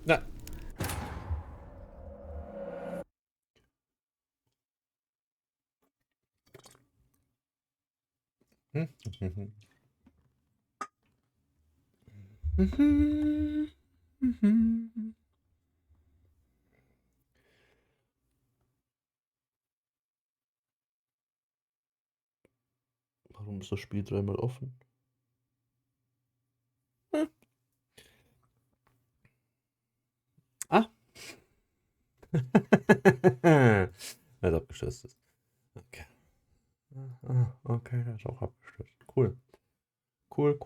Na. Warum ist das Spiel dreimal offen? Ah. Er hat abgestürzt. Okay. Okay, er ist auch abgestürzt. Cool. Cool.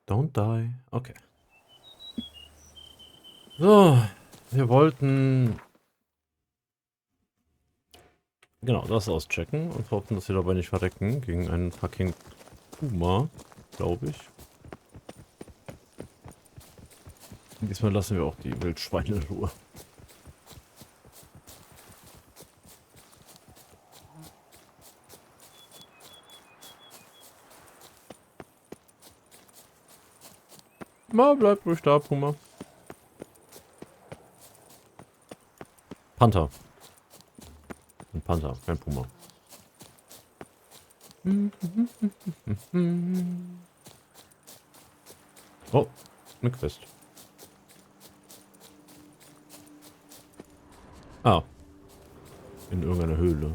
Don't die. Okay. So, wir wollten genau das auschecken und hoffen, dass wir dabei nicht verrecken gegen einen fucking Puma, glaube ich. Diesmal lassen wir auch die Wildschweine in Ruhe. Na, bleib ruhig da, Puma. Panther. Ein Panther, kein Puma. Oh, eine Quest. Ah. In irgendeiner Höhle.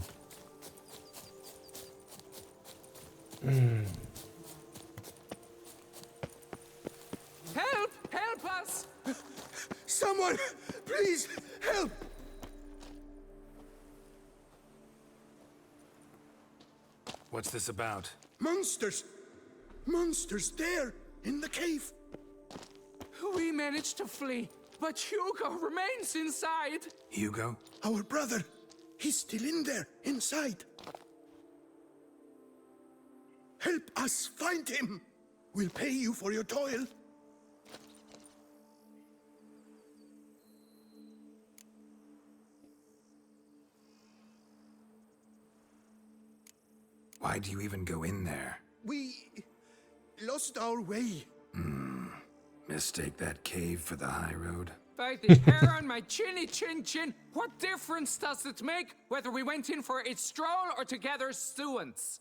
Help! Help us! Someone, please, help! What's this about? Monsters! Monsters there, in the cave! We managed to flee, but Hugo remains inside. Hugo? Our brother, he's still in there, inside. Help us find him! We'll pay you for your toil. Why do you even go in there? We lost our way. Mistake that cave for the high road? By the hair on my chinny chin chin, what difference does it make whether we went in for a stroll or to gather students?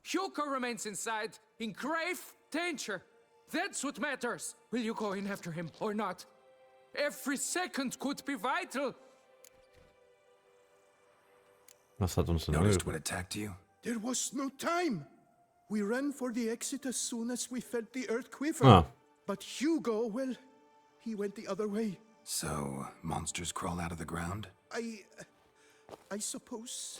Hugo remains inside, in grave danger. That's what matters. Will you go in after him or not? Every second could be vital. Was hat uns denn Noticed what attacked you? There was no time. We ran for the exit as soon as we felt the earth quiver. Ah. But Hugo, well, he went the other way. So, monsters crawl out of the ground? I suppose.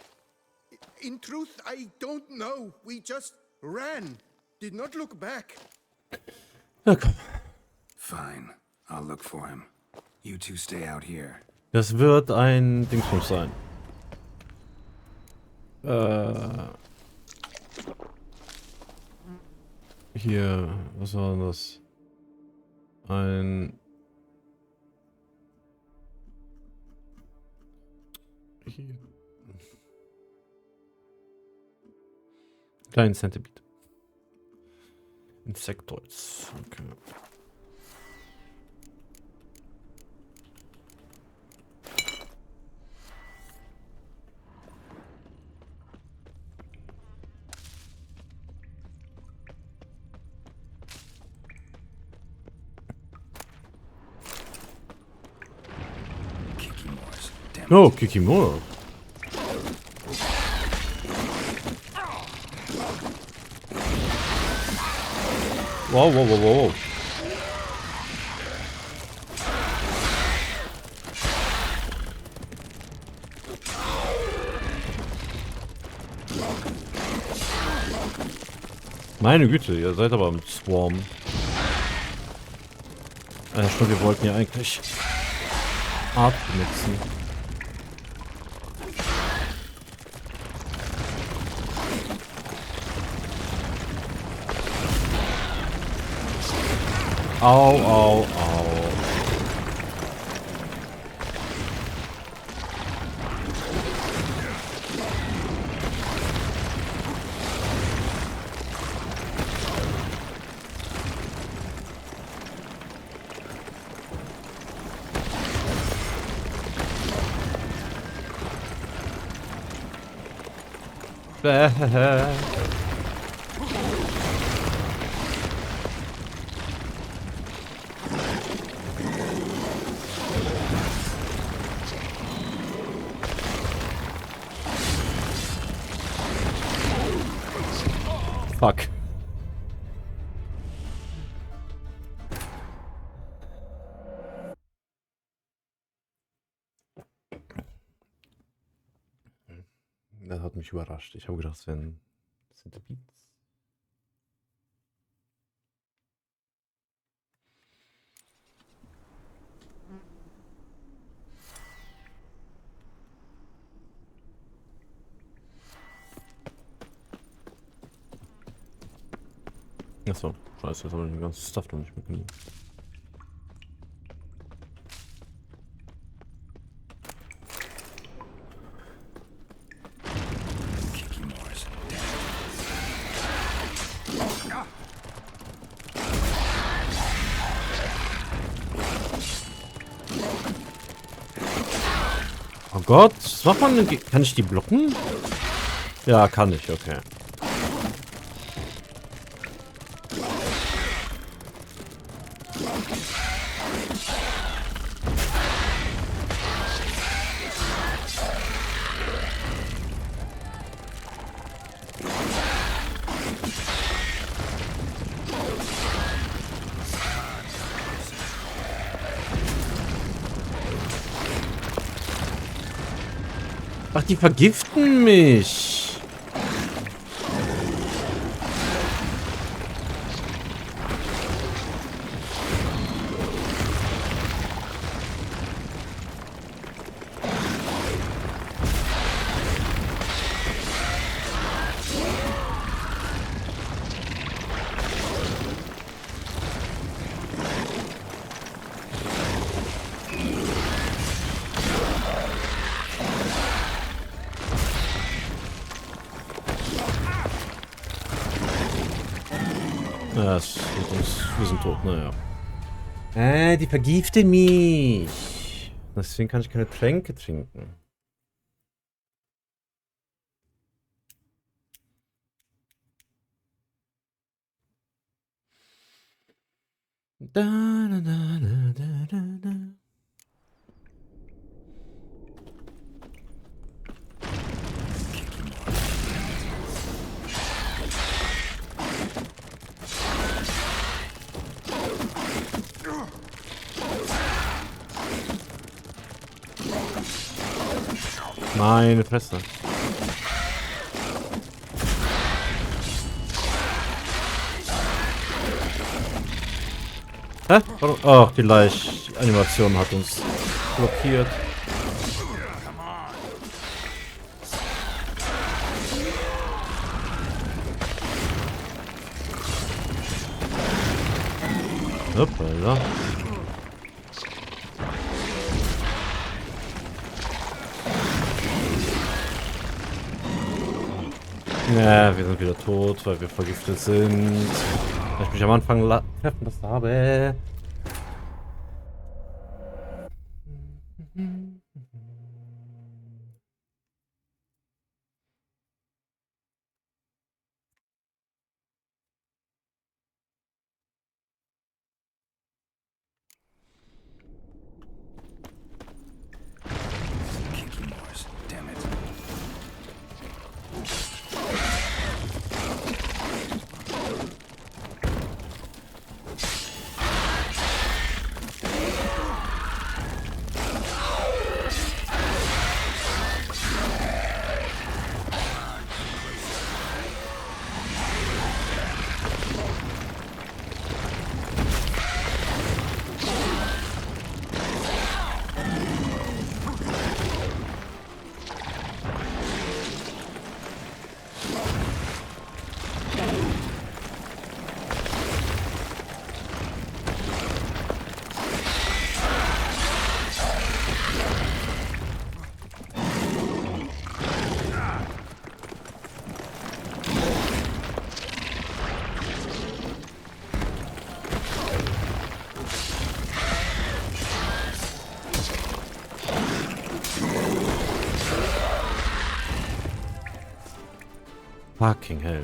In truth, I don't know. We just ran. Did not look back. Ja, komm. Fine. I'll look for him. You two stay out here. Das wird ein Dingsbums sein. Hier, was war denn das? Ein... Hier. Kleinen Centipede. Insektoids. Okay. Kikimores. Damn it. Oh, Kikimora. Wow. Meine Güte, ihr seid aber im Swarm. Ja, stimmt, wir wollten ja eigentlich Art benutzen. Au, au, au. Bäh. Fuck. Das hat mich überrascht. Ich habe gedacht, es wären Centipedes. Achso, scheiße, jetzt habe ich den ganzen Stuff noch nicht mitgenommen. Oh Gott, was macht man denn? Kann ich die blocken? Ja, kann ich, okay. Ach, die vergiften mich. Ja, wir sind tot, naja. Die vergiften mich. Deswegen kann ich keine Tränke trinken. Da, da, da, da, da, da. Meine Fresse. Hä? Warum? Ach, die Animation hat uns blockiert. Hoppala. Ja, wir sind wieder tot, weil wir vergiftet sind. Weil ich mich am Anfang treffen lassen habe. Fucking hell.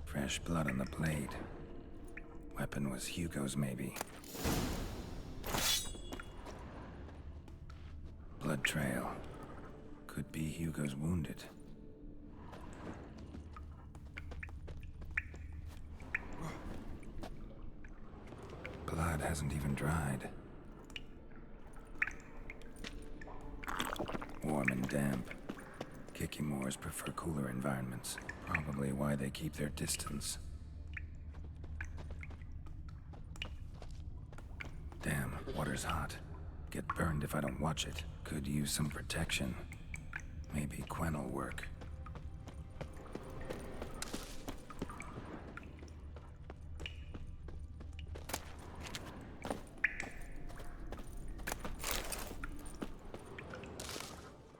Fresh blood on the blade. Weapon was Hugo's, maybe. Blood trail. Could be Hugo's wounded. Blood hasn't even dried. Warm and damp. Kikimores prefer cooler environments. Probably why they keep their distance. Damn, water's hot. Get burned if I don't watch it. Could use some protection. Maybe Quen will work.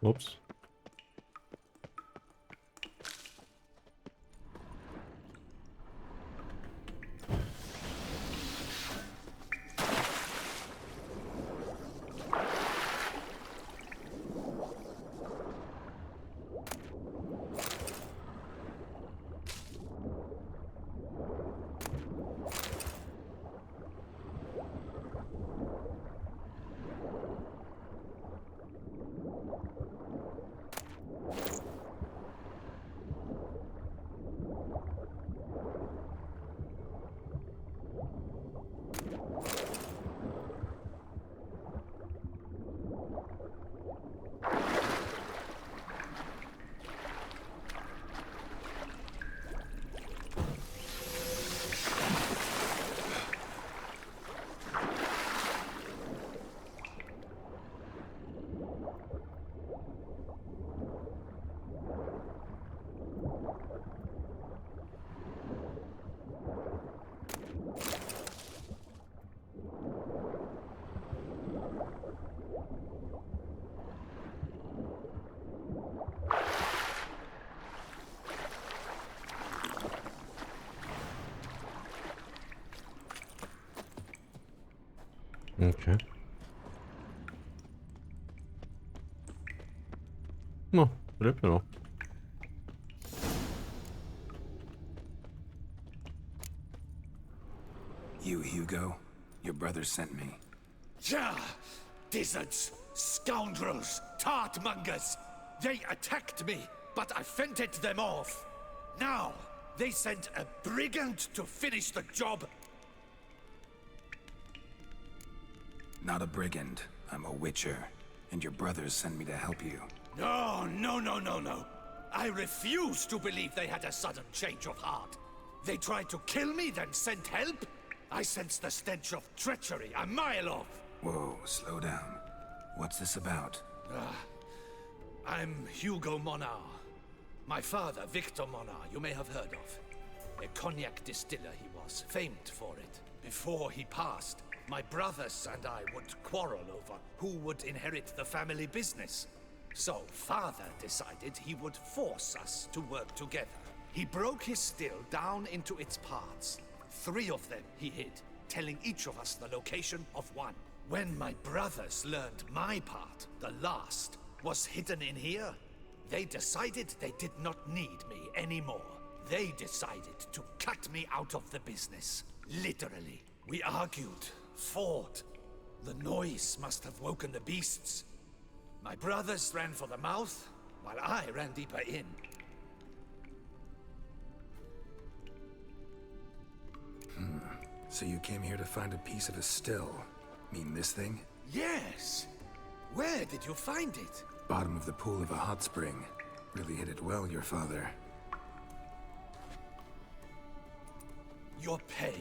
Whoops. Okay. No, lebt ja noch. You, Hugo? Your brother sent me. Ja! Dizzards, scoundrels, tartmongers! They attacked me, but I fended them off. Now, they sent a brigand to finish the job. Not a brigand. I'm a witcher. And your brothers sent me to help you. No, no, no, no, no. I refuse to believe they had a sudden change of heart. They tried to kill me, then sent help? I sense the stench of treachery a mile off. Whoa, slow down. What's this about? I'm Hugo Monar. My father, Victor Monar, you may have heard of. A cognac distiller he was, famed for it. Before he passed, my brothers and I would quarrel over who would inherit the family business. So father decided he would force us to work together. He broke his still down into its parts. 3 of them he hid, telling each of us the location of one. When my brothers learned my part, the last, was hidden in here, They decided they did not need me anymore. They decided to cut me out of the business. Literally. We argued, fought. The noise must have woken the beasts. My brothers ran for the mouth, while I ran deeper in. So you came here to find a piece of a still. Mean this thing? Yes! Where did you find it? Bottom of the pool of a hot spring. Really hit it well, your father. Your pay.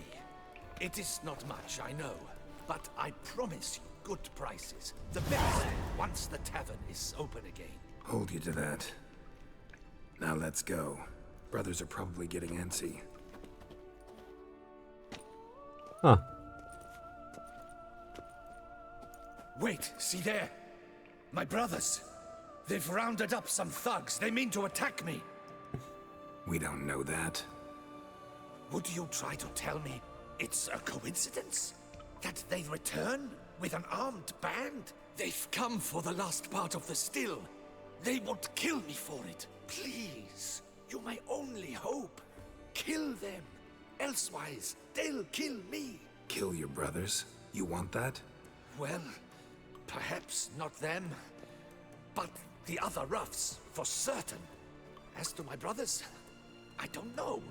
It is not much, I know. But I promise you good prices. The best, once the tavern is open again. Hold you to that. Now let's go. Brothers are probably getting antsy. Ah, Wait, see there? My brothers. They've rounded up some thugs. They mean to attack me. We don't know that. Would you try to tell me it's a coincidence? That they return with an armed band? They've come for the last part of the still. They won't kill me for it. Please, you my only hope. Kill them. Elsewise, they'll kill me. Kill your brothers? You want that? Well, perhaps not them, but the other roughs, for certain. As to my brothers, I don't know.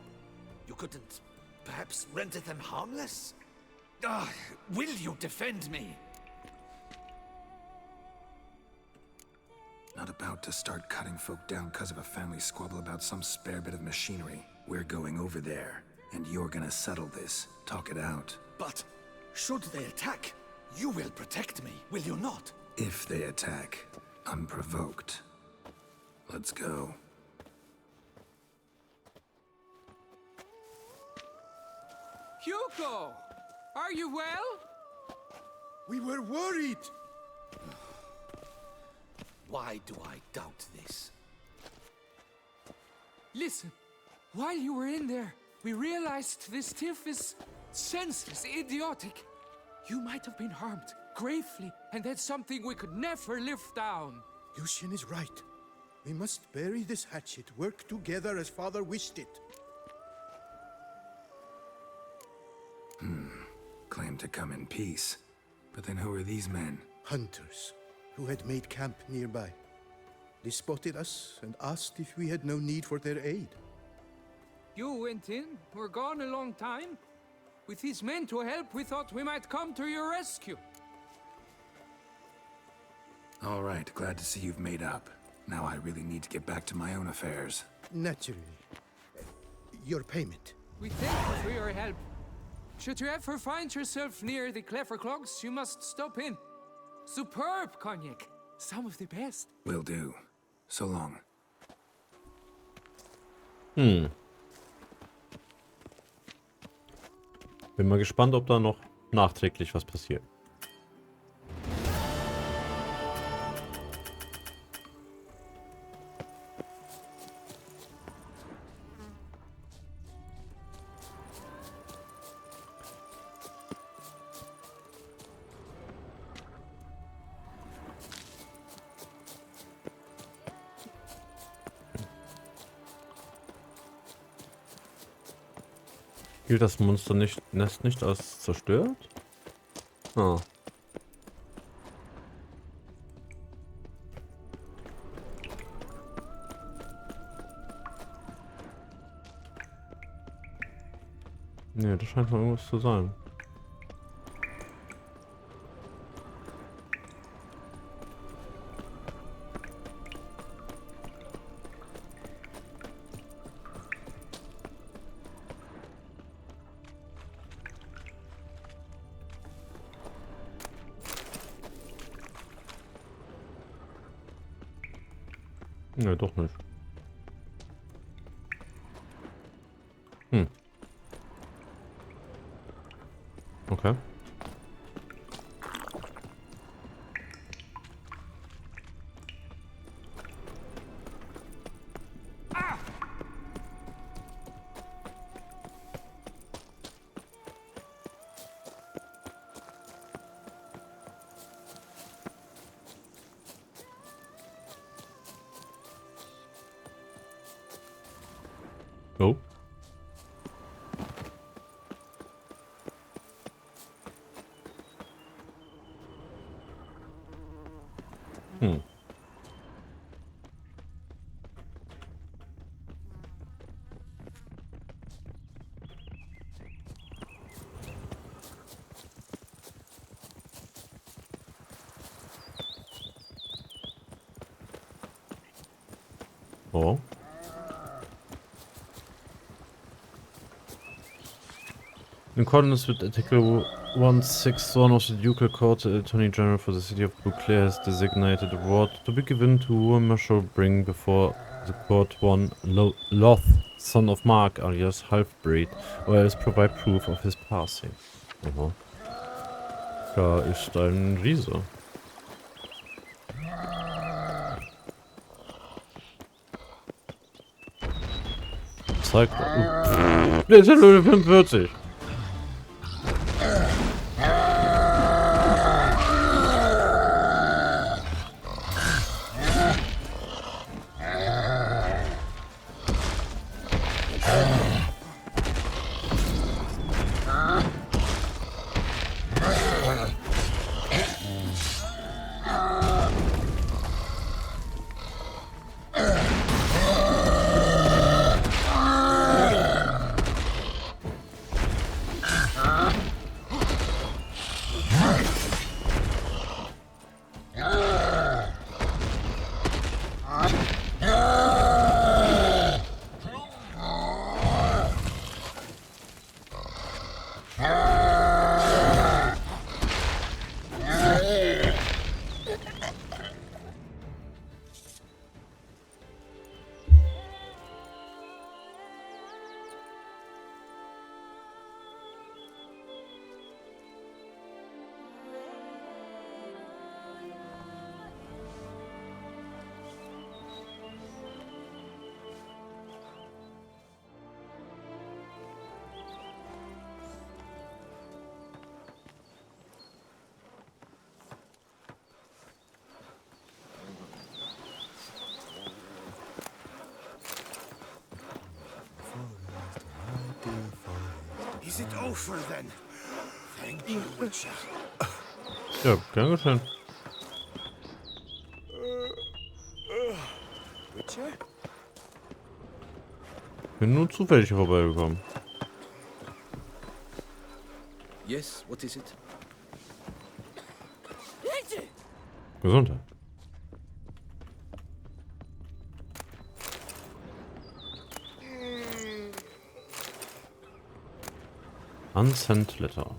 You couldn't perhaps render them harmless? Will you defend me? Not about to start cutting folk down because of a family squabble about some spare bit of machinery. We're going over there, and you're gonna settle this. Talk it out. But should they attack, you will protect me, will you not? If they attack, unprovoked. Let's go. Hugo! Are you well? We were worried. Why do I doubt this? Listen, while you were in there, we realized this tiff is senseless, idiotic. You might have been harmed, gravely, and that's something we could never live down. Lucian is right. We must bury this hatchet, work together as father wished it. Claim to come in peace. But then who are these men? Hunters who had made camp nearby. They spotted us and asked if we had no need for their aid. You went in, were gone a long time. With these men to help, we thought we might come to your rescue. All right, glad to see you've made up. Now I really need to get back to my own affairs. Naturally. Your payment. We thank you for your help. Should you ever find yourself near the Clever Clogs, you must stop in. Superb cognac. Some of the best. Will do. So long. Bin mal gespannt, ob da noch nachträglich was passiert. Gilt das Monsternest nicht als zerstört? Ah. Ne, das scheint mal irgendwas zu sein. Ne, doch nicht. Okay. Hm. Oh. In accordance with Article 161 of the Ducal Court, the Attorney General for the City of Blue Clare has designated a ward to be given to whoever shall bring before the court one Loth, son of Mark, alias Halfbreed, or else provide proof of his passing. Aha. Da ist ein Riese. Zeigt. Der ist ja nur 45. Is it over then? Thank you, Witcher. Ja, gern geschehen. Witcher? Bin nur zufällig hier vorbeigekommen. Yes, what is it? Gesundheit. Unsent letter.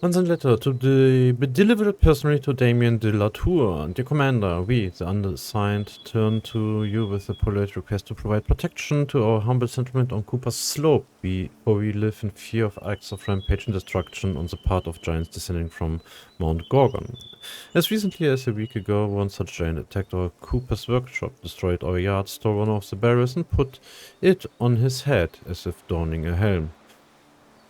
Unsent letter to be delivered personally to Damien de la Tour. Dear Commander, we, the undersigned, turn to you with a polite request to provide protection to our humble settlement on Cooper's Slope, for we live in fear of acts of rampage and destruction on the part of giants descending from Mount Gorgon. As recently as a week ago, one such giant attacked our Cooper's workshop, destroyed our yard, stole one of the barrels and put it on his head, as if donning a helm.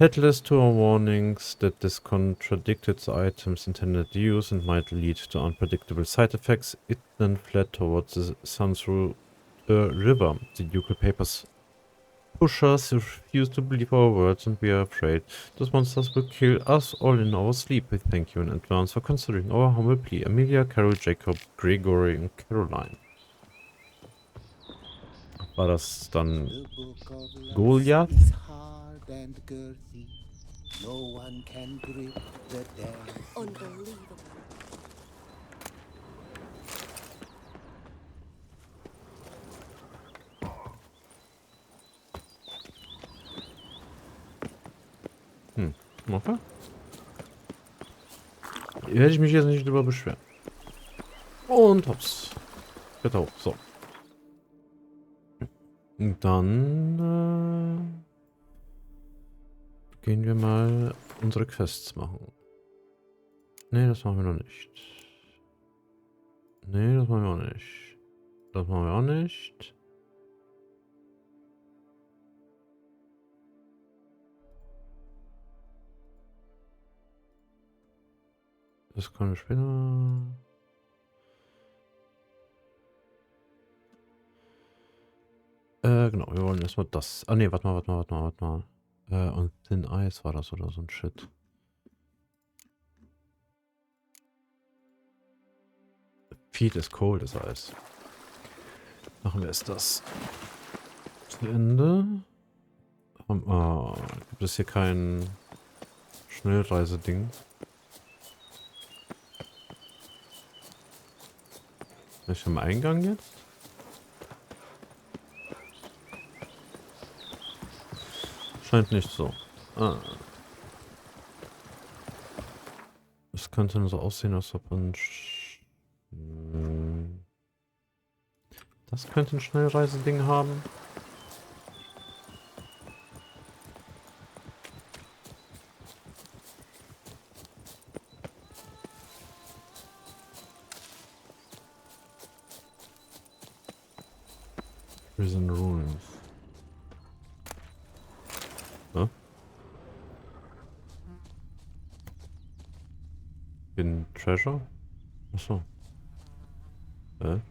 Heedless to our warnings that this contradicted the item's intended use and might lead to unpredictable side effects, it then fled towards the sun through a river. The ducal papers push us, refuse to believe our words, and we are afraid those monsters will kill us all in our sleep. We thank you in advance for considering our humble plea. Amelia, Carol, Jacob, Gregory und Caroline. War das dann Goliath? And girthy, no one can grip the dam. Unbelievable. Okay. Werde ich mich jetzt nicht drüber beschweren. Und hops. Bitte hoch. So. Und dann gehen wir mal unsere Quests machen. Ne, das machen wir noch nicht. Ne, das machen wir auch nicht. Das machen wir auch nicht. Das können wir später. Genau, wir wollen erstmal das. Ah ne, warte mal. Und Thin Ice war das oder so ein Shit. Feed is cold ist Eis. Machen wir es das. Zu Ende. Gibt es hier kein Schnellreiseding? Bin ich am Eingang jetzt? Scheint nicht so. Es könnte nur so aussehen, als ob man... Das könnte ein Schnellreiseding haben. Prison Ruins. Hä? In Treasure? Achso. Hä?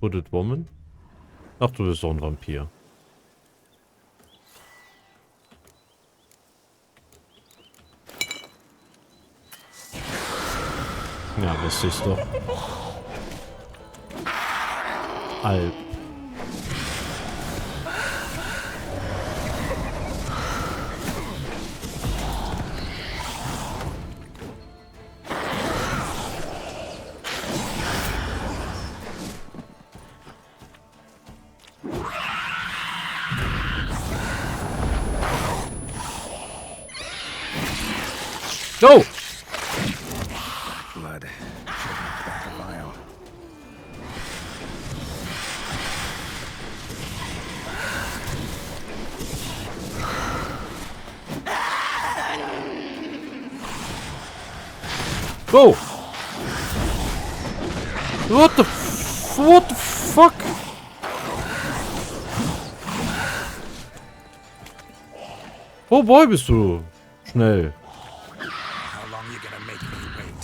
Hooded Woman? Ach, du bist doch ein Vampir. Ja, das ist doch. Alp. Go! Blood. Should have cracked the vial. Go! What the fuck? Oh boy, bist du schnell. How long you gonna make me wait?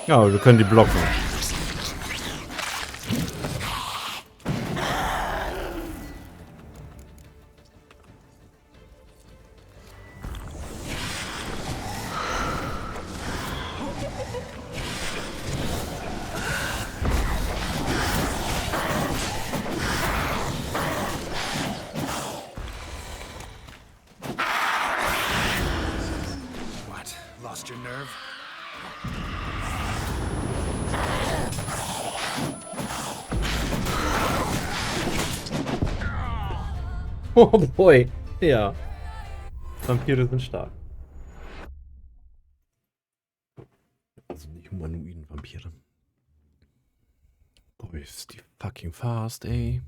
Ja, wir können die blocken. What? Lost your nerve? Oh boy. Ja. Vampire sind stark. Also nicht humanoiden Vampire. Boy, ist die fucking fast, ey.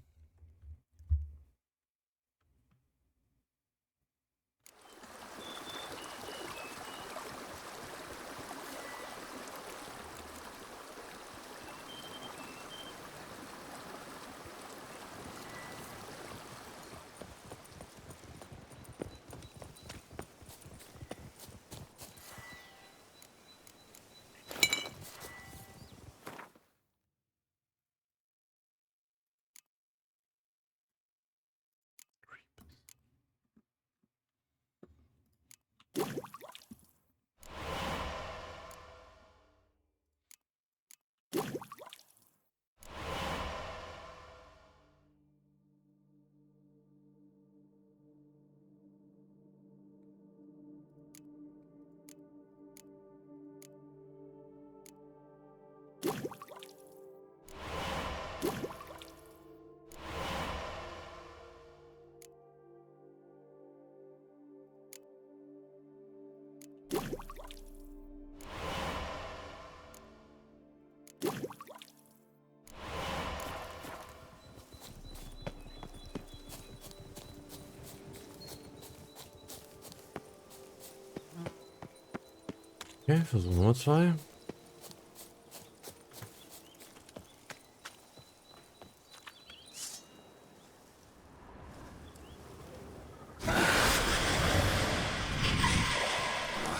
Okay, Versuch Nummer 2.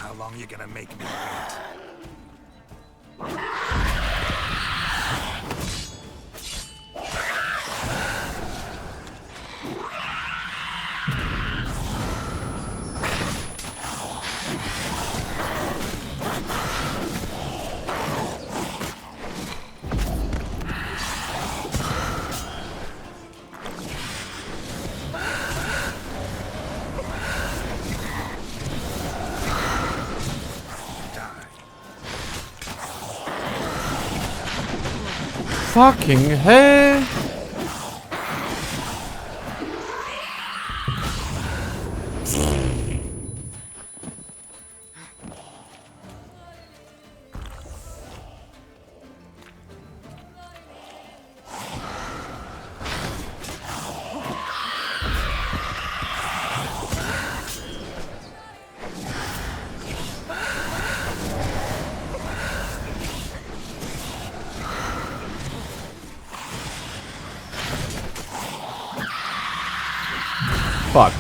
How long you gonna make me wait? Fucking hell! Fuck.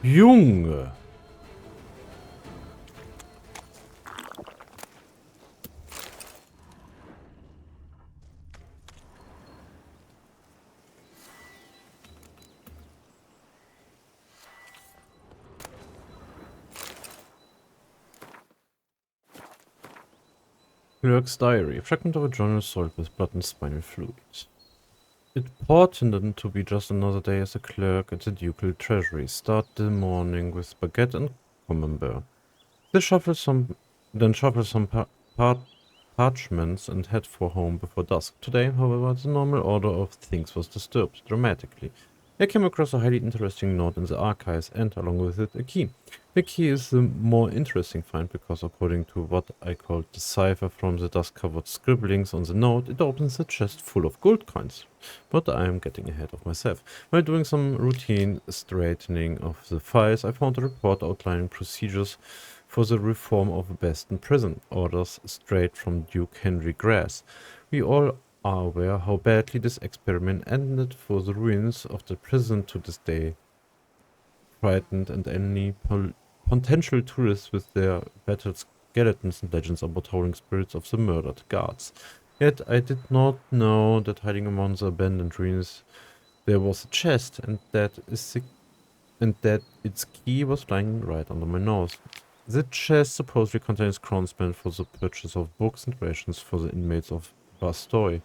Junge. Clerk's diary. A fragment of a journal soiled with blood and spinal fluid. It portended to be just another day as a clerk at the ducal treasury. Start the morning with baguette and camembert. Then shuffle some parchments and head for home before dusk. Today, however, the normal order of things was disturbed dramatically. I came across a highly interesting note in the archives and, along with it, a key. The key is the more interesting find because, according to what I called the cipher from the dust-covered scribblings on the note, it opens a chest full of gold coins. But I am getting ahead of myself. While doing some routine straightening of the files, I found a report outlining procedures for the reform of Beston prison, orders straight from Duke Henry Grass. We all are aware how badly this experiment ended for the ruins of the prison to this day. Frightened and any potential tourists with their battered skeletons and legends about howling spirits of the murdered guards. Yet I did not know that hiding among the abandoned ruins there was a chest, and that its key was lying right under my nose. The chest supposedly contains crowns spent for the purchase of books and rations for the inmates of Bastoy.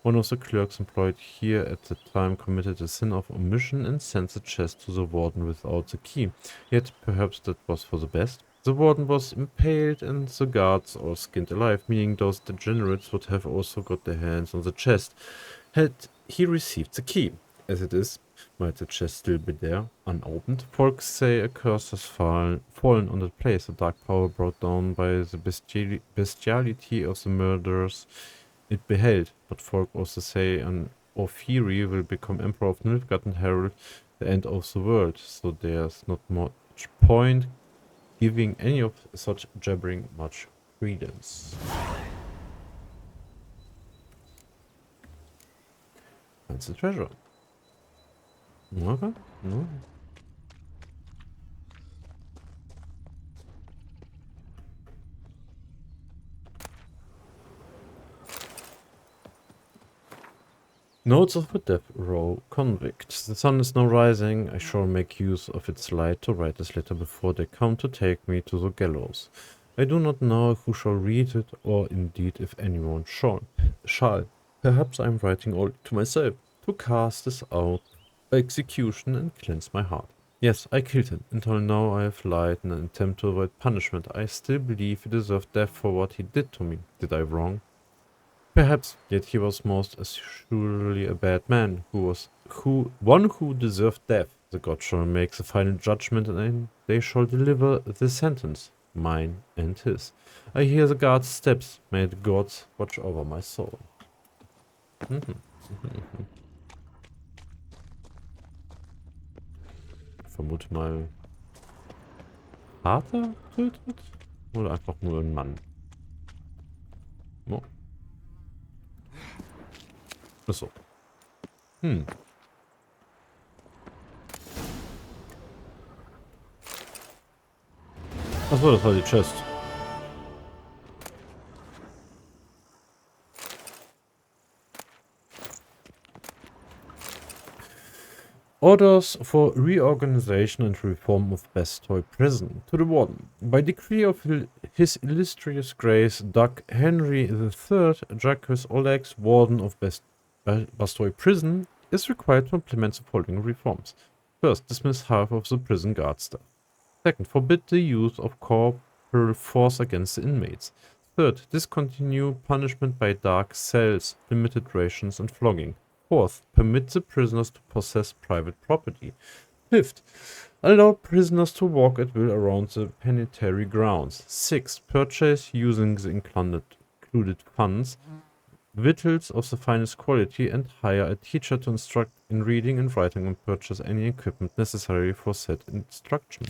One of the clerks employed here at the time committed a sin of omission and sent the chest to the warden without the key. Yet perhaps that was for the best. The warden was impaled and the guards all skinned alive, meaning those degenerates would have also got their hands on the chest had he received the key. As it is, might the chest still be there, unopened? Folks say a curse has fallen on that place, a dark power brought down by the bestiality of the murderers it beheld. But folk also say an Orphiri will become Emperor of Nilfgaard and herald the end of the world, so there's not much point giving any of such jabbering much credence. That's the treasure. Okay. No. Notes of a death row convict. The sun is now rising. I shall make use of its light to write this letter before they come to take me to the gallows. I do not know who shall read it, or indeed if anyone shall. Perhaps I am writing all to myself, to cast this out execution and cleanse my heart. Yes, I killed him. Until now I have lied in an attempt to avoid punishment. I still believe he deserved death for what he did to me. Did I wrong? Perhaps, yet he was most assuredly a bad man, one who deserved death. The gods shall make the final judgment, and they shall deliver the sentence, mine and his. I hear the guard's steps. May the gods watch over my soul. Ich vermute mal, Vater tötet? Oder einfach nur ein Mann? Oh. Achso. Achso, das war die Chest. Orders for reorganization and reform of Bastoy Prison to the Warden. By decree of His Illustrious Grace Doug Henry III, Jacques Olex, Warden of Bastoy Prison, is required to implement the following reforms. First, dismiss half of the prison guard staff. Second, forbid the use of corporal force against the inmates. Third, discontinue punishment by dark cells, limited rations, and flogging. Fourth, permit the prisoners to possess private property. Fifth, allow prisoners to walk at will around the penitentiary grounds. Sixth, purchase, using the included funds, victuals of the finest quality, and hire a teacher to instruct in reading and writing and purchase any equipment necessary for said instruction.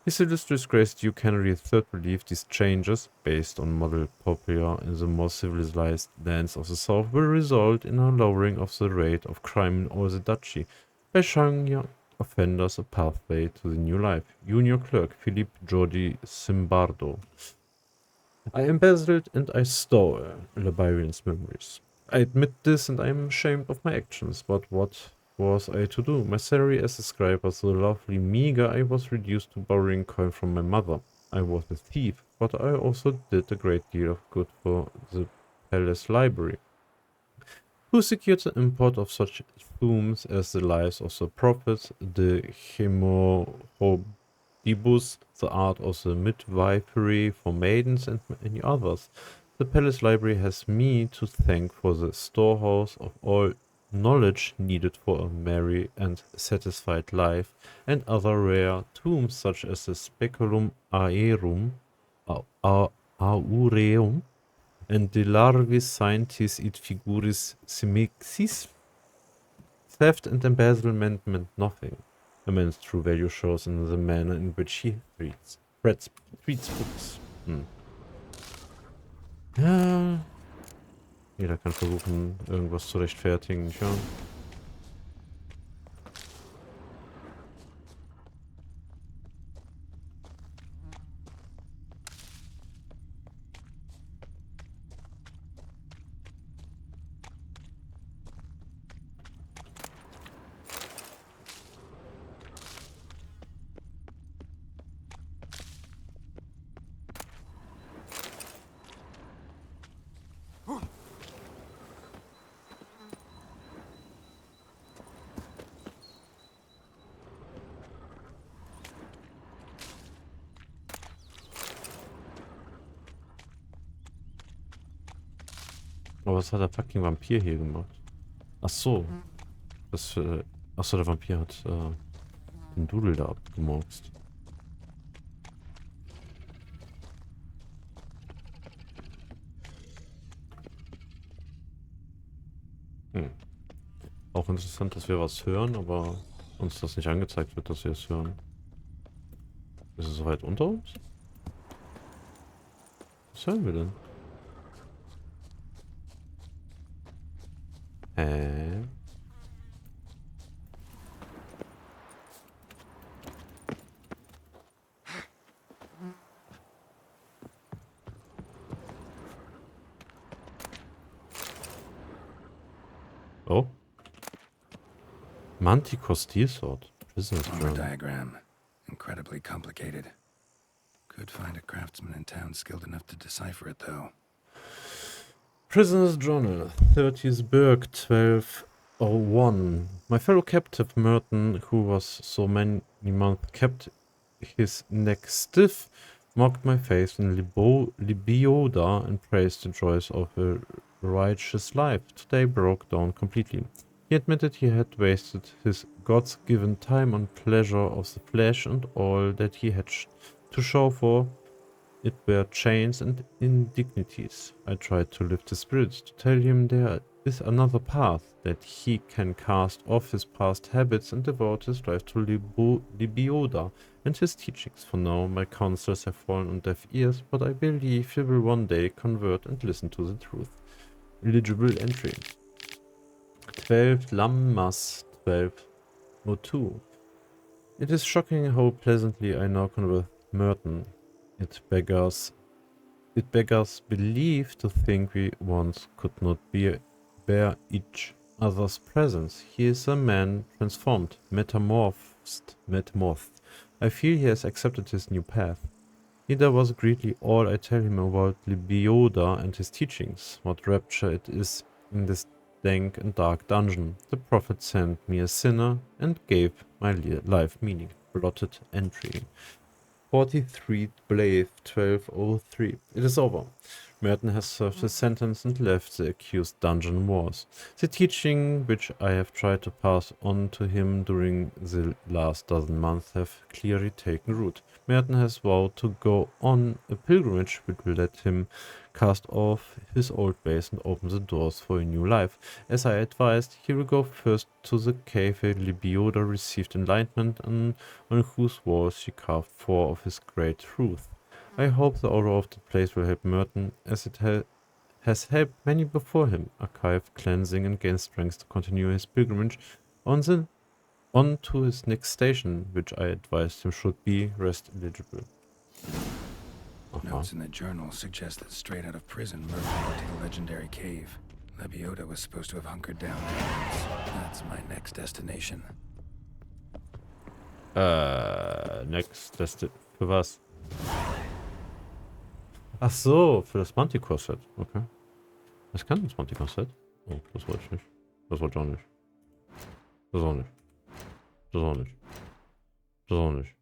His Illustrious Grace Duke Henry III believed these changes, based on model popular in the more civilized lands of the South, will result in a lowering of the rate of crime in all the duchy, by showing young offenders a pathway to the new life. Junior Clerk Philippe Jordi Simbardo. I embezzled and I stole Liberian's memories. I admit this and I am ashamed of my actions, but what was I to do? My salary as a scribe was so lovely meager I was reduced to borrowing coin from my mother. I was a thief, but I also did a great deal of good for the palace library. Who secured the import of such tombs as the lives of the prophets, the Hemorrhodibus, the art of the midwifery for maidens, and many others. The palace library has me to thank for the storehouse of all knowledge needed for a merry and satisfied life, and other rare tombs such as the Speculum Aureum, and De Larvis Scientis et Figuris Semixis. Theft and embezzlement meant nothing. A man's true value shows in the manner in which he treats books. Ja. Jeder kann versuchen, irgendwas zu rechtfertigen, nicht wahr? Aber was hat der fucking Vampir hier gemacht? Ach so. Ach so, der Vampir hat den Dudel da abgemurkst. Auch interessant, dass wir was hören, aber uns das nicht angezeigt wird, dass wir es hören. Ist es so weit unter uns? Was hören wir denn? Oh. Manticore Steel Sword. Business Armor journal. diagram. Incredibly complicated. Could find a craftsman in town skilled enough to decipher it, though. Prisoner's Journal, 30th Burg, 1201. My fellow captive Merton, who was so many months kept his neck stiff, mocked my face in Libioda and praised the joys of a righteous life. Today broke down completely. He admitted he had wasted his God's-given time on pleasure of the flesh, and all that he had to show for it were chains and indignities. I tried to lift his spirits, to tell him there is another path, that he can cast off his past habits and devote his life to Libioda and his teachings. For now, my counsels have fallen on deaf ears, but I believe he will one day convert and listen to the truth. Illegible entry. 12 Lammas 1202. It is shocking how pleasantly I now converse Merton. It beggars belief to think we once could not bear each other's presence. He is a man transformed, metamorphed. I feel he has accepted his new path. Neither was greatly all I tell him about Lebioda and his teachings, what rapture it is in this dank and dark dungeon. The prophet sent me a sinner and gave my life meaning. Blotted entry. 43 Blade 1203. It is over. Merton has served his sentence and left the accused dungeon walls. The teaching which I have tried to pass on to him during the last dozen months have clearly taken root. Merton has vowed to go on a pilgrimage which will let him cast off his old ways and open the doors for a new life. As I advised, he will go first to the cave where Lebioda received enlightenment and on whose walls she carved 4 of his great truths. I hope the aura of the place will help Merton, as it has helped many before him, archive cleansing and gain strength to continue his pilgrimage on to his next station, which I advised him should be rest eligible. Notes in the journal suggest that straight out of prison, Merton went to the legendary cave. Lebioda was supposed to have hunkered down there. That's my next destination. Next für was? Ach so, für das Manticore-Set. Okay. Was kann das Manticore-Set? Oh, das wollte ich nicht. Das wollte ich auch nicht. Das auch nicht. Das auch nicht. Das auch nicht.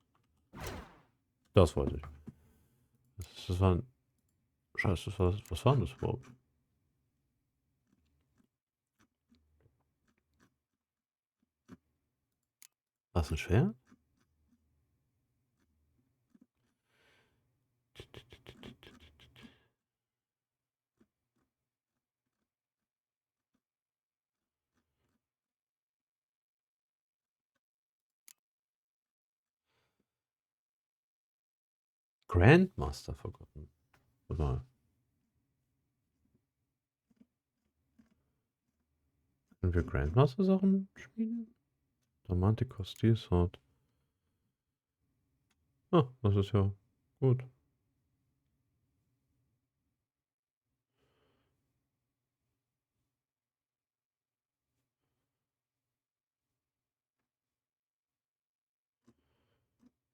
Das wollte ich. Das war ein... Scheiße, was war denn das überhaupt? War es ein Schwert? Grandmaster vergotten. Warte mal. Können wir Grandmaster-Sachen spielen? Romantico Steel Sword. Ah, das ist ja gut.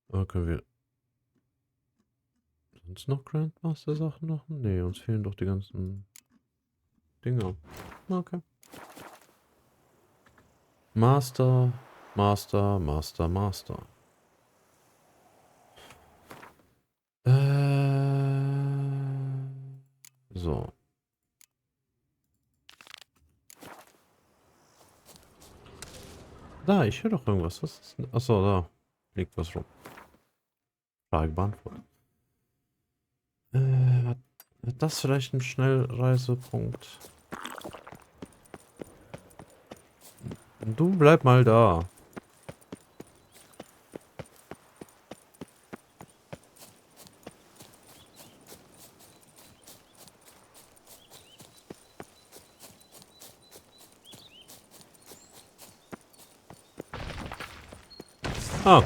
Aber können wir sonst noch Grandmaster-Sachen machen? Nee, uns fehlen doch die ganzen Dinger. Okay. Master. So. Da, ich höre doch irgendwas. Was ist denn? Achso, da liegt was rum. Frage beantwortet. Hat das vielleicht ein Schnellreisepunkt? Du bleib mal da. Ah.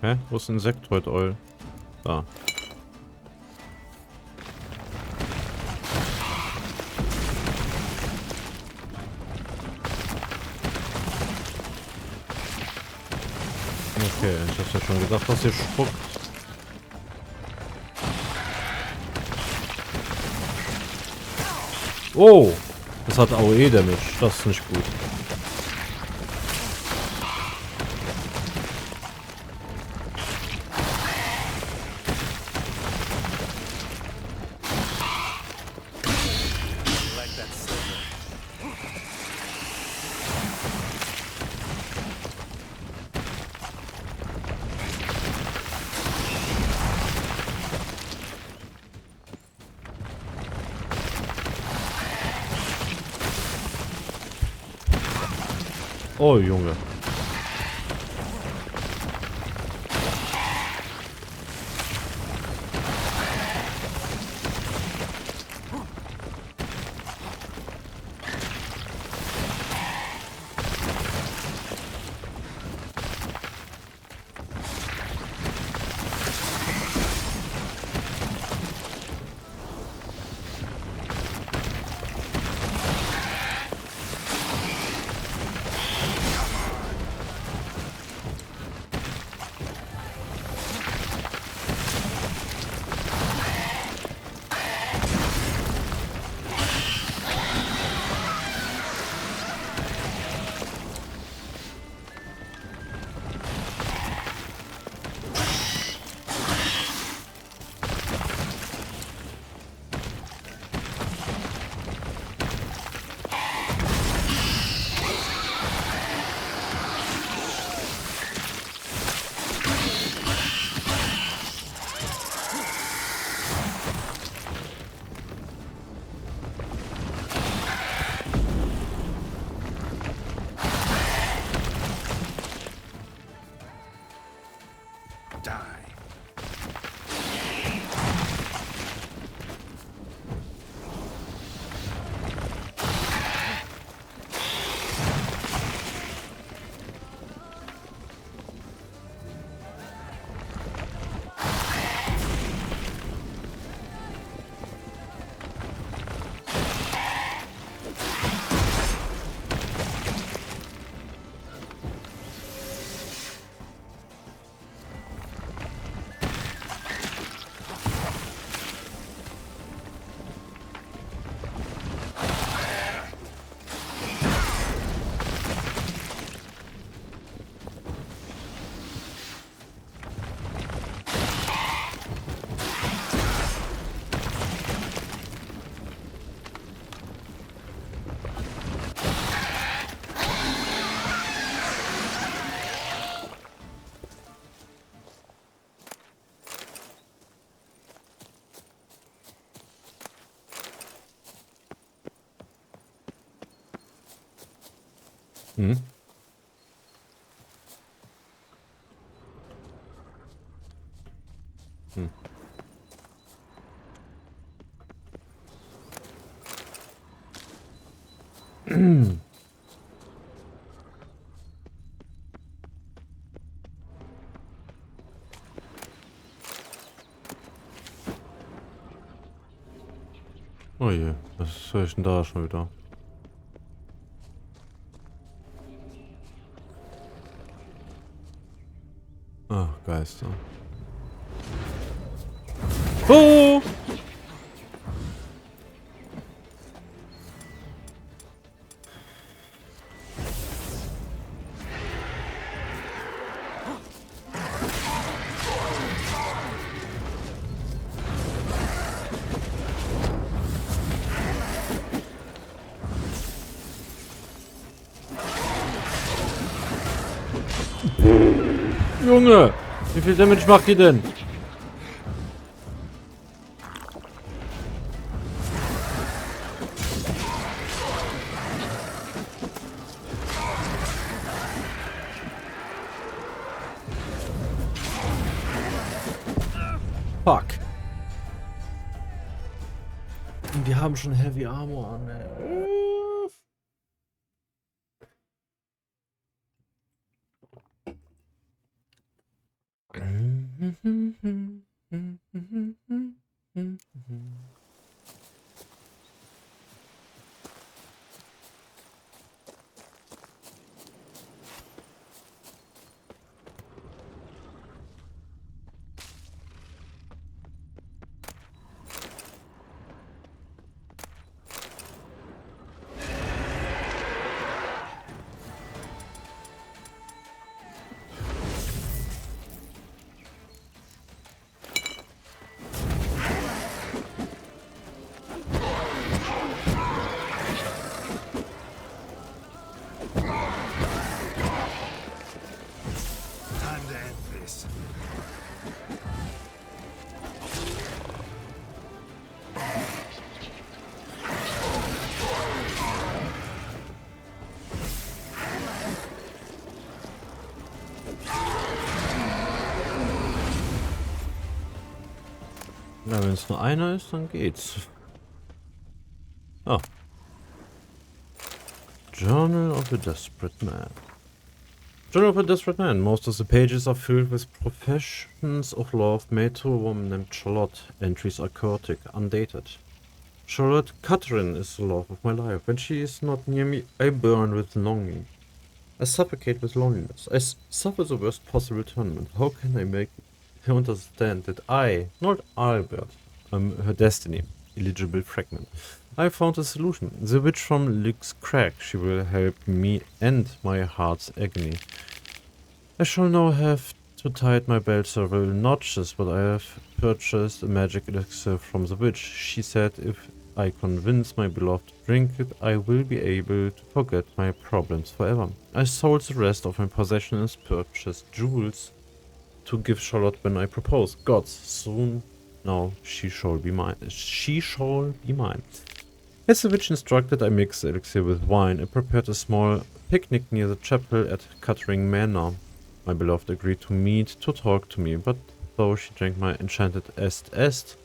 Hä? Wo ist ein Sektroid Oil? Da. Okay, ich hab's ja schon gedacht, dass hier spuckt. Oh! Das hat AOE-Damage. Das ist nicht gut. Oh, Junge. Hm. Hm. Oh je, was höre ich denn da schon wieder? Ach, Geister. Oh! Junge! Wie viel Damage macht die denn? Fuck. Die haben schon Heavy Armor an, ey. Time to end this. Ja, wenn es nur einer ist, dann geht's. Oh. Journal of a Desperate Man. Journal of a Desperate Man. Most of the pages are filled with professions of love made to a woman named Charlotte. Entries are chaotic, undated. Charlotte Catherine is the love of my life. When she is not near me, I burn with longing. I suffocate with loneliness. I suffer the worst possible torment. How can I make her understand that I, not Albert, am her destiny? Illegible fragment. I found a solution. The witch from Lyx Crag. She will help me end my heart's agony. I shall now have to tie my belt several notches, but I have purchased a magic elixir from the witch. She said if I convince my beloved to drink it, I will be able to forget my problems forever. I sold the rest of my possessions, purchased jewels to give Charlotte when I propose. Gods, soon now she shall be mine. She shall be mine. As the witch instructed, I mixed the elixir with wine and prepared a small picnic near the chapel at Cuttering Manor. My beloved agreed to meet to talk to me, but though she drank my enchanted est,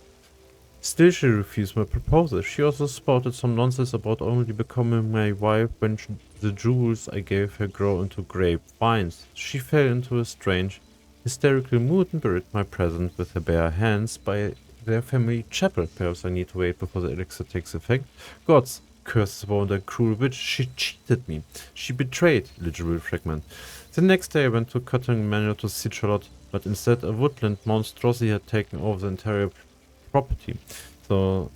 still she refused my proposal. She also spouted some nonsense about only becoming my wife when the jewels I gave her grow into grapevines. She fell into a strange, hysterical mood and buried my present with her bare hands by their family chapel. Perhaps I need to wait before the elixir takes effect. Gods, curses upon that cruel witch. She cheated me. She betrayed. Legible fragment. The next day I went to Cotton Manor to see Charlotte, but instead a woodland monstrosity had taken over the entire property. So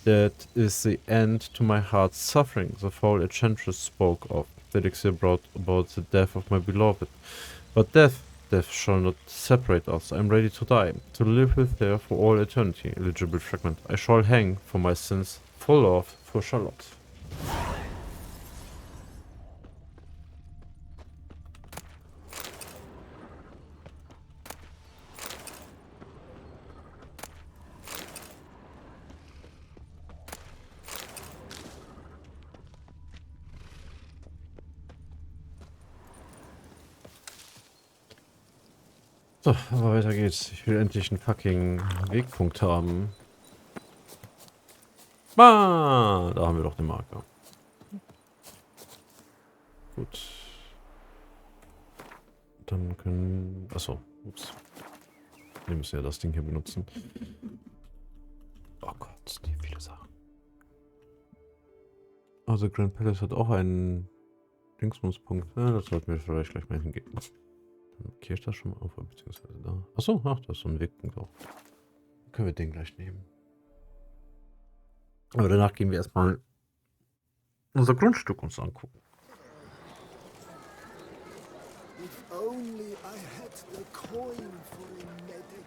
that is the end to my heart's suffering. The foul enchantress spoke of. The elixir brought about the death of my beloved. But death shall not separate us. I am ready to die, to live with her for all eternity. Illegible fragment. I shall hang for my sins, for love for Charlotte. So, aber weiter geht's. Ich will endlich einen fucking Wegpunkt haben. Ah, da haben wir doch den Marker. Gut. Dann können... Achso, ups. Wir müssen ja das Ding hier benutzen. Oh Gott, die viele Sachen. Also Grand Palace hat auch einen Dingsbumspunkt. Ja, das sollten wir vielleicht gleich mal hingehen. Dann markiere ich das schon mal auf, beziehungsweise da. Achso, ach, das ist so ein Wegpunkt auch. Dann können wir den gleich nehmen. Aber danach gehen wir erstmal unser Grundstück uns angucken. If only I had the coin for a medic.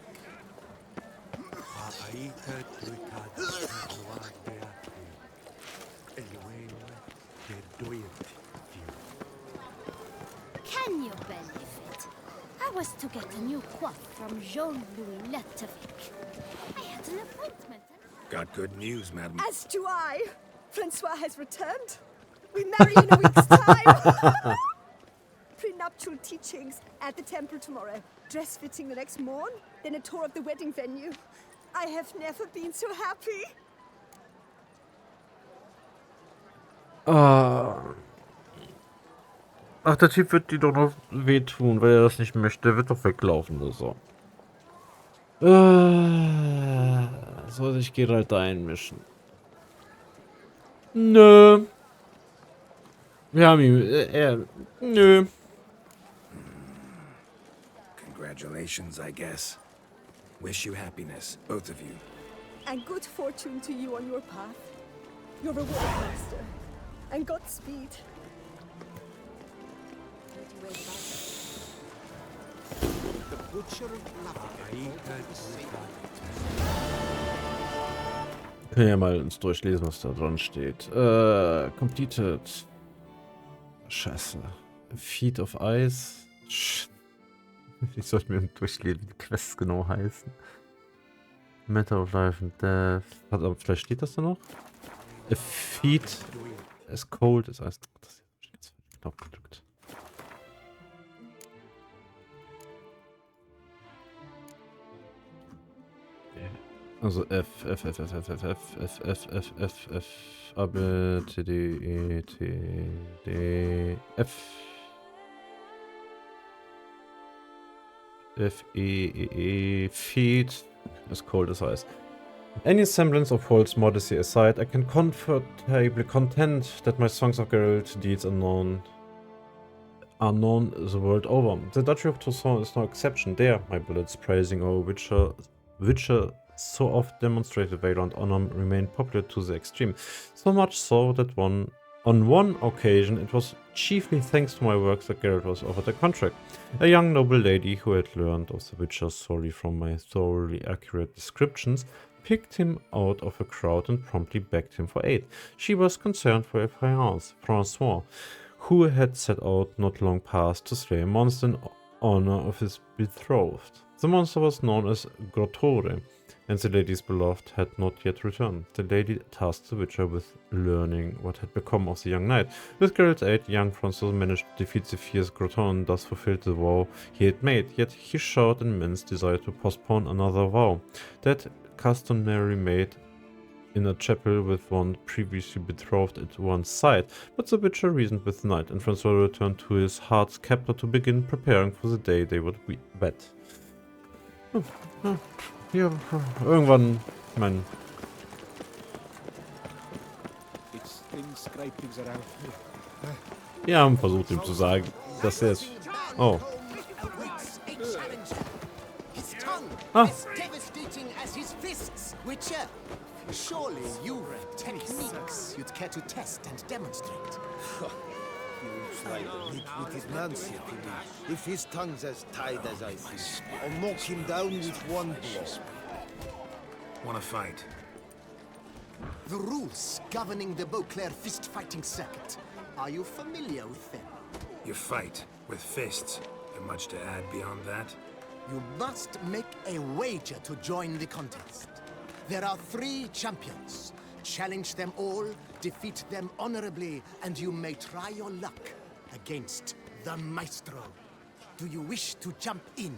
Can you believe it? I was to get a new coif from Jean-Louis Lettevic. I had an appointment. Got good news, madam. As do I. Francois has returned. We marry in a week's time. Prenuptial teachings at the temple tomorrow. Dress fitting the next morn. Then a tour of the wedding venue. I have never been so happy. Ach, der Typ wird die doch noch wehtun, weil er das nicht möchte. Der wird doch weglaufen oder so. Soll sich Geralt da einmischen? Nö. Wir haben ihn. Nö. Congratulations, I guess. Wish you happiness, both of you. And good fortune to you on your path. Your reward, master. And Godspeed. The butcher of Wir können ja mal uns durchlesen, was da dran steht. Completed. Scheiße. Feet of Ice. Ich sollte mir durchlesen, wie die Quests genau heißen. Matter of Life and Death. Aber vielleicht steht das da noch? A feet as cold as ice. Das ist jetzt Knopf gedrückt. Also F, F, F, F, F, F, F, F, F, F, F, F, A, B, C, D, E, T, D, F. F, E, E, E, feet, as cold as ice. Any semblance of false modesty aside, I can comfortably contend that my songs of Geralt deeds are known the world over. The Duchy of Toussaint is no exception. There, my bullets praising our Witcher so oft demonstrated valor and honor remained popular to the extreme. So much so that on one occasion it was chiefly thanks to my works that Geralt was offered a contract. A young noble lady who had learned of the Witcher solely from my thoroughly accurate descriptions picked him out of a crowd and promptly begged him for aid. She was concerned for Francois, who had set out not long past to slay a monster in honor of his betrothed. The monster was known as Grottore, and the lady's beloved had not yet returned. The lady tasked the Witcher with learning what had become of the young knight. With Geralt's aid, young Francois managed to defeat the fierce Grottore and thus fulfilled the vow he had made, yet he showed an immense desire to postpone another vow, that customary made in a chapel with one previously betrothed at one's side. But the Witcher reasoned with the knight, and Francois returned to his heart's captor to begin preparing for the day they would wed. Ja, irgendwann, ich meine... Wir haben versucht, ihm zu sagen, dass er es... Oh. Ah. devastating as his fists, Witcher. Surely you've techniques you'd care to test and demonstrate. Nitwitted Nancy, if his tongue's as tight as I think, I'll knock him down with one blow. Wanna fight? The rules governing the Beauclair fist-fighting circuit. Are you familiar with them? You fight with fists. And much to add beyond that? You must make a wager to join the contest. There are 3 champions. Challenge them all, defeat them honorably, and you may try your luck against the Maestro. Do you wish to jump in?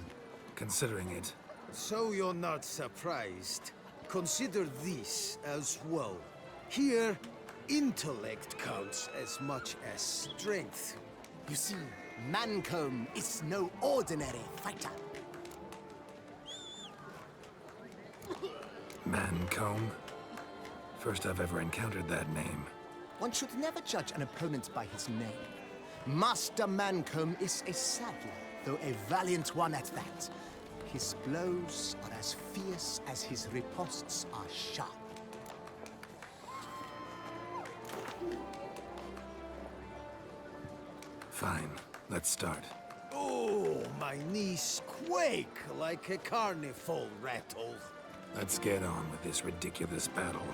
considering it. So you're not surprised. Consider this as well. Here, intellect counts as much as strength. You see, Mancomb is no ordinary fighter. Mancomb? First I've ever encountered that name. One should never judge an opponent by his name. Master Mancomb is a saddler, though a valiant one at that. His blows are as fierce as his riposts are sharp. Fine, let's start. Oh, my knees quake like a carnival rattle. Let's get on with this ridiculous battle.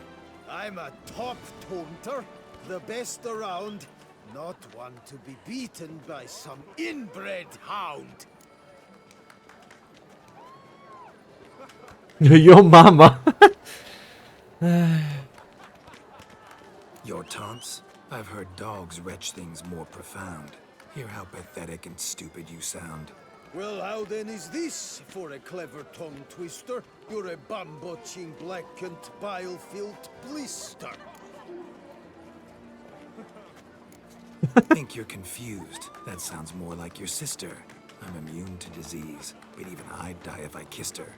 I'm a top taunter, the best around, not one to be beaten by some inbred hound. Your mama. Your taunts? I've heard dogs retch things more profound. Hear how pathetic and stupid you sound. Well, how then is this for a clever tongue twister? You're a bum-butching, blackened, bile-filled blister. Think you're confused. That sounds more like your sister. I'm immune to disease, but even I'd die if I kissed her.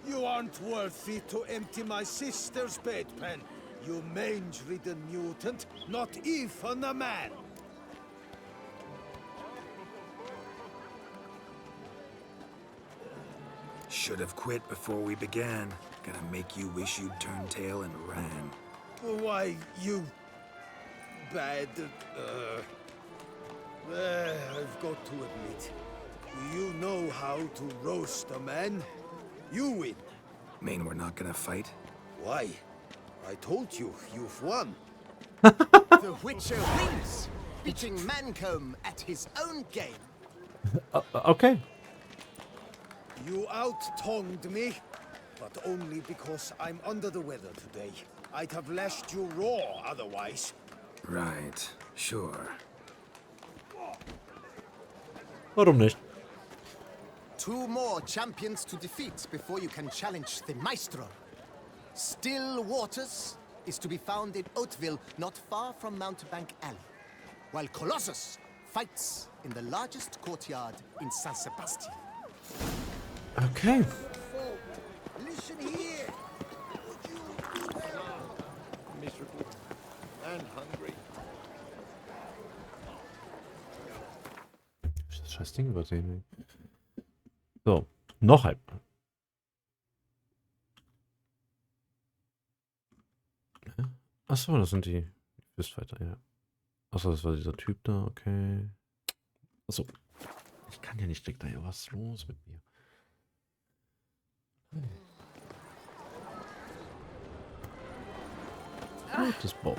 You aren't worthy to empty my sister's bedpan. You mange-ridden mutant, not even a man. Should have quit before we began. Gonna make you wish you'd turned tail and ran. Why, you bad, I've got to admit, you know how to roast a man. You win. Mean we're not gonna fight? Why? I told you, you've won. The Witcher wins, beating Mancomb at his own game. Okay. You out-tongued me, but only because I'm under the weather today. I'd have lashed you raw otherwise. Right, sure. Warum nicht? 2 more champions to defeat before you can challenge the Maestro. Still Waters is to be found in Oatville, not far from Mountebank Alley, while Colossus fights in the largest courtyard in San Sebastian. Okay. Listen here. Would you miserable and hungry? Hab ich das scheiß Ding übersehen? So, noch halb. Achso, das sind die Fistfighter, ja. Achso, das war dieser Typ da, okay. Achso. Ich kann ja nicht direkt da. Was ist los mit mir? Gutes Boot.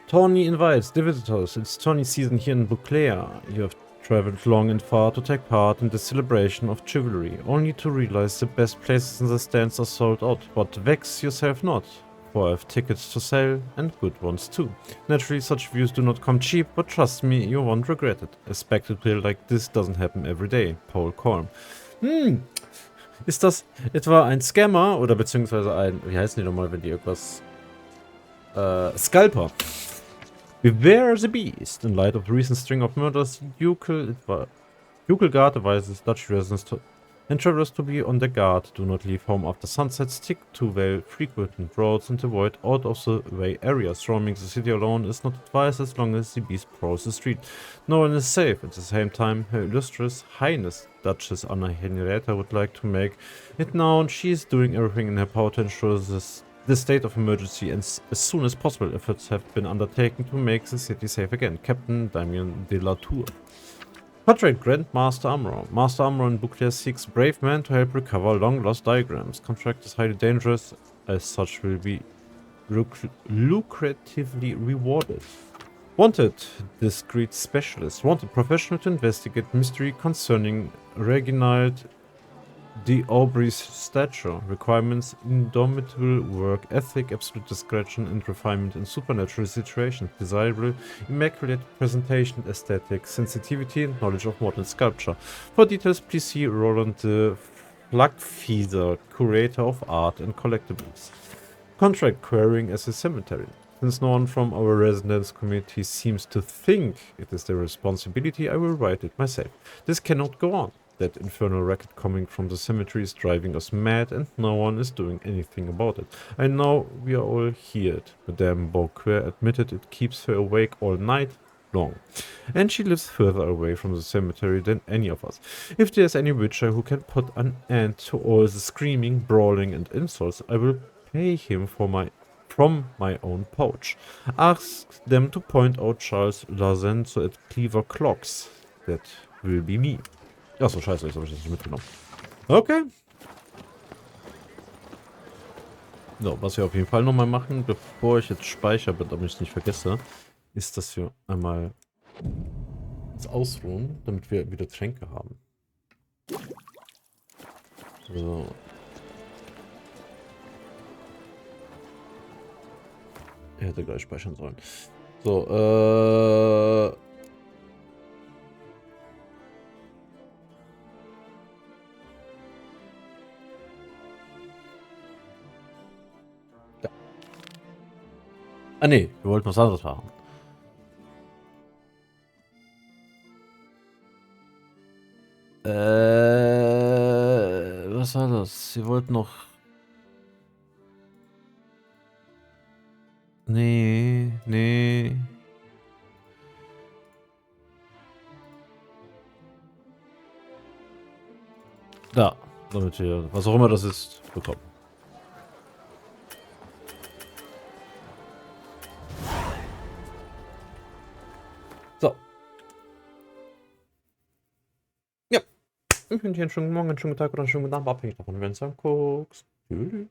Tawny invites the visitors. It's Tawny season here in Beauclair. You have traveled long and far to take part in the celebration of chivalry, only to realize the best places in the stands are sold out. But vex yourself not, for I have tickets to sell, and good ones too. Naturally, such views do not come cheap, but trust me, you won't regret it. A spectacle like this doesn't happen every day. Paul Korn. Ist das etwa ein Scammer oder beziehungsweise ein, wie heißen die nochmal, wenn die irgendwas, Scalper? Beware the beast. In light of the recent string of murders, Ducal Guard advises Dutch residents and travelers to be on their guard. Do not leave home after sunset. Stick to well-frequented roads and avoid out-of-the-way areas. Roaming the city alone is not advised as long as the beast prowls the street. No one is safe. At the same time, Her Illustrious Highness Duchess Anna Henrietta would like to make it known she is doing everything in her power to ensure the state of emergency as soon as possible. Efforts have been undertaken to make the city safe again. Captain Damien de la Tour. Portrait Grand Master Armorer. Master Armorer in Beauclair seeks brave men to help recover long-lost diagrams. Contract is highly dangerous, as such will be lucratively rewarded. Wanted, discreet specialist. Wanted, professional to investigate mystery concerning Reginald the Aubrey's stature, requirements, indomitable work ethic, absolute discretion and refinement in supernatural situations, desirable, immaculate presentation, aesthetic, sensitivity and knowledge of modern sculpture. For details, please see Roland de Flugfeeder, curator of art and collectibles. Contract querying as a cemetery. Since no one from our residence community seems to think it is their responsibility, I will write it myself. This cannot go on. That infernal racket coming from the cemetery is driving us mad and no one is doing anything about it. I know we are all here. Madame Beauclair admitted it keeps her awake all night long. And she lives further away from the cemetery than any of us. If there's any witcher who can put an end to all the screaming, brawling and insults, I will pay him from my own pouch. Ask them to point out Charles Lazenzo at Cleaver Clocks. That will be me. Achso, scheiße, jetzt habe ich das nicht mitgenommen. Okay. So, was wir auf jeden Fall nochmal machen, bevor ich jetzt speichere, damit ich es nicht vergesse, ist, dass wir einmal uns ausruhen, damit wir wieder Tränke haben. So. Er hätte gleich speichern sollen. So, ah ne, wir wollten was anderes machen. Was war das? Sie wollten noch... Nee. Da, damit wir, was auch immer das ist, bekommen. So. Ja. Ich wünsche dir einen schönen Morgen, einen schönen Tag oder einen schönen Abend, abhängig davon, wenn du es anguckst. Tschüss.